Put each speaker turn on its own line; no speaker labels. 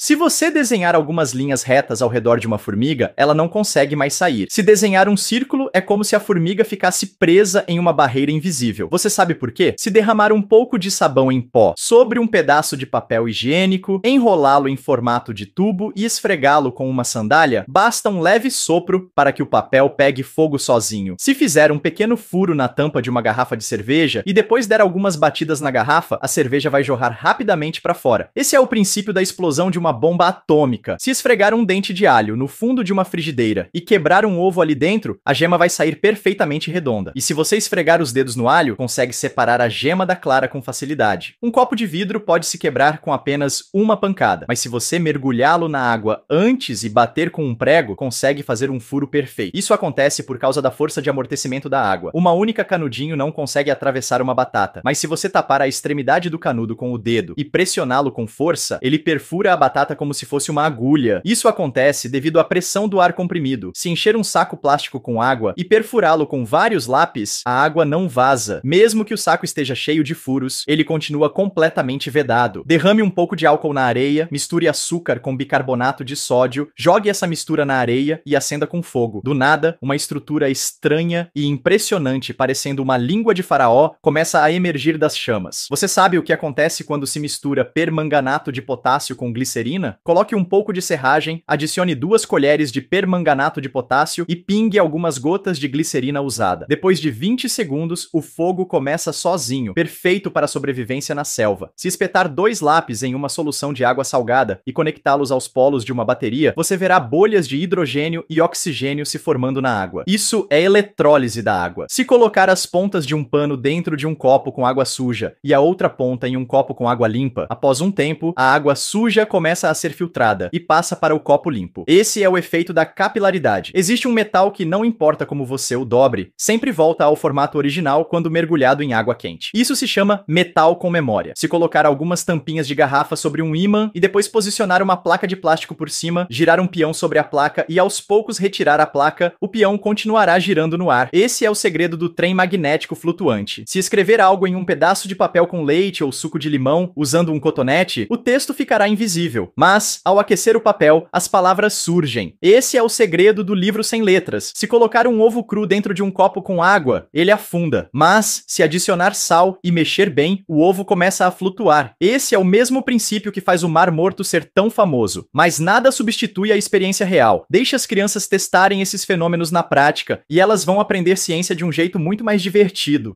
Se você desenhar algumas linhas retas ao redor de uma formiga, ela não consegue mais sair. Se desenhar um círculo, é como se a formiga ficasse presa em uma barreira invisível. Você sabe por quê? Se derramar um pouco de sabão em pó sobre um pedaço de papel higiênico, enrolá-lo em formato de tubo e esfregá-lo com uma sandália, basta um leve sopro para que o papel pegue fogo sozinho. Se fizer um pequeno furo na tampa de uma garrafa de cerveja e depois der algumas batidas na garrafa, a cerveja vai jorrar rapidamente para fora. Esse é o princípio da explosão de uma bomba atômica. Se esfregar um dente de alho no fundo de uma frigideira e quebrar um ovo ali dentro, a gema vai sair perfeitamente redonda. E se você esfregar os dedos no alho, consegue separar a gema da clara com facilidade. Um copo de vidro pode se quebrar com apenas uma pancada, mas se você mergulhá-lo na água antes e bater com um prego, consegue fazer um furo perfeito. Isso acontece por causa da força de amortecimento da água. Uma única canudinho não consegue atravessar uma batata, mas se você tapar a extremidade do canudo com o dedo e pressioná-lo com força, ele perfura a batata como se fosse uma agulha. Isso acontece devido à pressão do ar comprimido. Se encher um saco plástico com água e perfurá-lo com vários lápis, a água não vaza. Mesmo que o saco esteja cheio de furos, ele continua completamente vedado. Derrame um pouco de álcool na areia, misture açúcar com bicarbonato de sódio, jogue essa mistura na areia e acenda com fogo. Do nada, uma estrutura estranha e impressionante, parecendo uma língua de faraó, começa a emergir das chamas. Você sabe o que acontece quando se mistura permanganato de potássio com glicerina? Coloque um pouco de serragem, adicione 2 colheres de permanganato de potássio e pingue algumas gotas de glicerina usada. Depois de 20 segundos, o fogo começa sozinho, perfeito para a sobrevivência na selva. Se espetar 2 lápis em uma solução de água salgada e conectá-los aos polos de uma bateria, você verá bolhas de hidrogênio e oxigênio se formando na água. Isso é eletrólise da água. Se colocar as pontas de um pano dentro de um copo com água suja e a outra ponta em um copo com água limpa, após um tempo, a água suja começa a ser filtrada e passa para o copo limpo. Esse é o efeito da capilaridade. Existe um metal que não importa como você o dobre, sempre volta ao formato original quando mergulhado em água quente. Isso se chama metal com memória. Se colocar algumas tampinhas de garrafa sobre um ímã e depois posicionar uma placa de plástico por cima, girar um peão sobre a placa e aos poucos retirar a placa, o peão continuará girando no ar. Esse é o segredo do trem magnético flutuante. Se escrever algo em um pedaço de papel com leite ou suco de limão usando um cotonete, o texto ficará invisível. Mas, ao aquecer o papel, as palavras surgem. Esse é o segredo do livro sem letras. Se colocar um ovo cru dentro de um copo com água, ele afunda. Mas, se adicionar sal e mexer bem, o ovo começa a flutuar. Esse é o mesmo princípio que faz o Mar Morto ser tão famoso. Mas nada substitui a experiência real. Deixe as crianças testarem esses fenômenos na prática e elas vão aprender ciência de um jeito muito mais divertido.